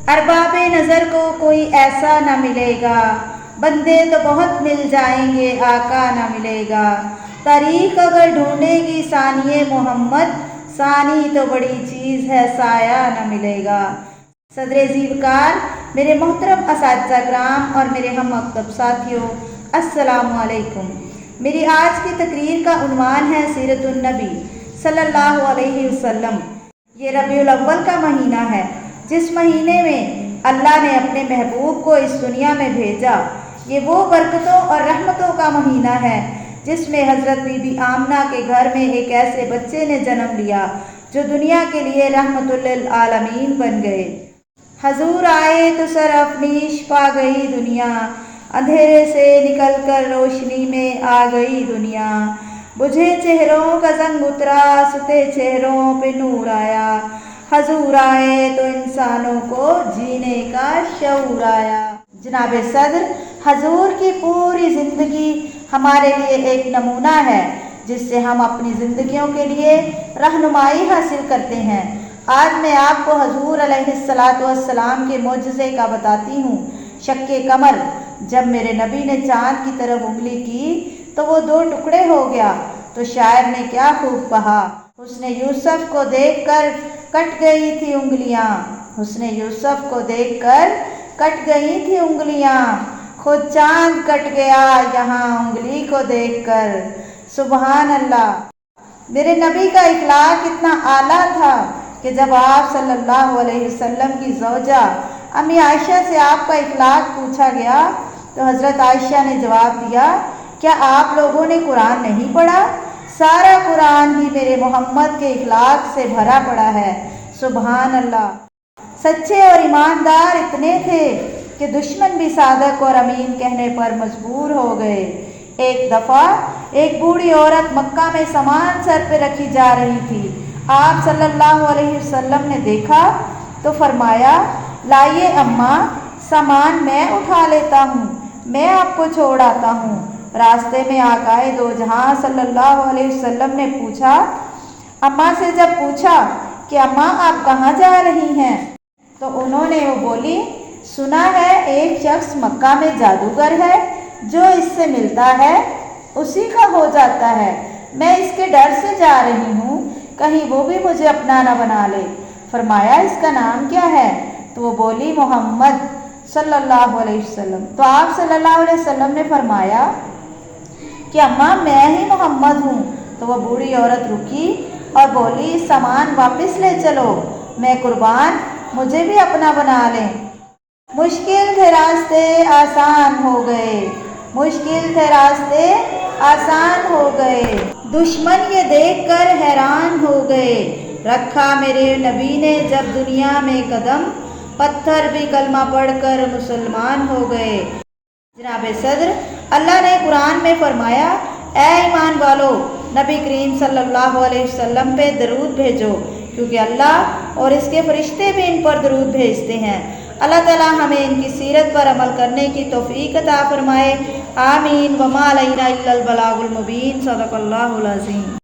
अरबाब नज़र को कोई ऐसा न मिलेगा, बंदे तो बहुत मिल जाएंगे, आका न मिलेगा। तारीख अगर ढूंढेगी सानिए मोहम्मद, सानी तो बड़ी चीज़ है, साया न मिलेगा। सदर ज़ीवकार, मेरे मोहतरम असातिज़ा किराम और मेरे हम मकतब साथियों, अस्सलामु अलैकुम। मेरी आज की तकरीर का उन्वान है सीरतुन नबी सल्लल्लाहु अलैहि वसल्लम। ये रबीउल अव्वल का महीना है, जिस महीने में अल्लाह ने अपने महबूब को इस दुनिया में भेजा। ये वो बरकतों और रहमतों का महीना है जिसमें हज़रत बीबी आमना के घर में एक ऐसे बच्चे ने जन्म लिया जो दुनिया के लिए रहमतुल लिल आलमीन बन गए। हजूर आए तो सरअफ़नीश पा गई दुनिया, अंधेरे से निकलकर रोशनी में आ गई दुनिया। बुझे चेहरों का जंग उतरा, सुते चेहरों पे नूर आया। हजूर आए तो इंसानों को जीने का शऊर आया। जनाब सदर, हजूर की पूरी ज़िंदगी हमारे लिए एक नमूना है जिससे हम अपनी ज़िंदगियों के लिए रहनुमाई हासिल करते हैं। आज मैं आपको हजूर अलैहिस्सलातु वस्सलाम के मोजज़े का बताती हूँ। शक्के कमर, जब मेरे नबी ने चाँद की तरफ उंगली की तो वो दो टुकड़े हो गया। तो शायर ने क्या खूब कहा, उसने यूसुफ को देखकर कट गई थी उंगलियाँ, उसने यूसुफ को देखकर कट गई थी उंगलियाँ। खुद चांद कट गया यहाँ उंगली को देखकर। सुबहान अल्लाह। मेरे नबी का इखलाक इतना आला था कि जब आप सल्लल्लाहु अलैहि वसल्लम की ज़ौजा अम्मी आयशा से आपका इखलाक पूछा गया तो हज़रत आयशा ने जवाब दिया, क्या आप लोगों ने कुरान नहीं पढ़ा? सारा कुरान ही मेरे मोहम्मद के इखलाक से भरा पड़ा है। सुबहान अल्लाह। सच्चे और ईमानदार इतने थे कि दुश्मन भी सादक और अमीन कहने पर मजबूर हो गए। एक दफ़ा एक बूढ़ी औरत मक्का में सामान सर पे रखी जा रही थी। आप सल्लल्लाहु अलैहि वसल्लम ने देखा तो फरमाया, लाइए अम्मा, सामान मैं उठा लेता हूँ, मैं आपको छोड़ आता हूँ। रास्ते में आकाए दो जहां सल्लल्लाहु अलैहि वसल्लम ने पूछा, अम्मा से जब पूछा कि अम्मा आप कहाँ जा रही हैं, तो उन्होंने वो बोली, सुना है एक शख्स मक्का में जादूगर है, जो इससे मिलता है उसी का हो जाता है। मैं इसके डर से जा रही हूँ, कहीं वो भी मुझे अपना ना बना ले। फरमाया, इसका नाम क्या है? तो वो बोली, मोहम्मद सल्लल्लाहु अलैहि वसल्लम। तो आप सल्लल्लाहु अलैहि वसल्लम ने फरमाया कि अम्मा मैं ही मोहम्मद हूँ। तो वह बूढ़ी औरत रुकी और बोली, सामान वापस ले चलो, मैं कुर्बान, मुझे भी अपना बना लें। मुश्किल थे रास्ते आसान हो गए, मुश्किल थे रास्ते आसान हो गए। दुश्मन ये देखकर हैरान हो गए, रखा मेरे नबी ने जब दुनिया में कदम, पत्थर भी कलमा पढ़कर मुसलमान हो गए। जनाब सदर, अल्लाह ने कुरान में फरमाया, ए ईमान वालो, नबी करीम सल्लल्लाहु अलैहि वसल्लम पे दरूद भेजो, क्योंकि अल्लाह और इसके फरिश्ते भी इन पर दरूद भेजते हैं। अल्लाह ताला हमें इनकी सीरत पर अमल करने की तौफीक अता फरमाए। आमीन। वमा अलैना इल्लल बलागुल मुबीन। सदक़ल्लाहुल अज़ीम।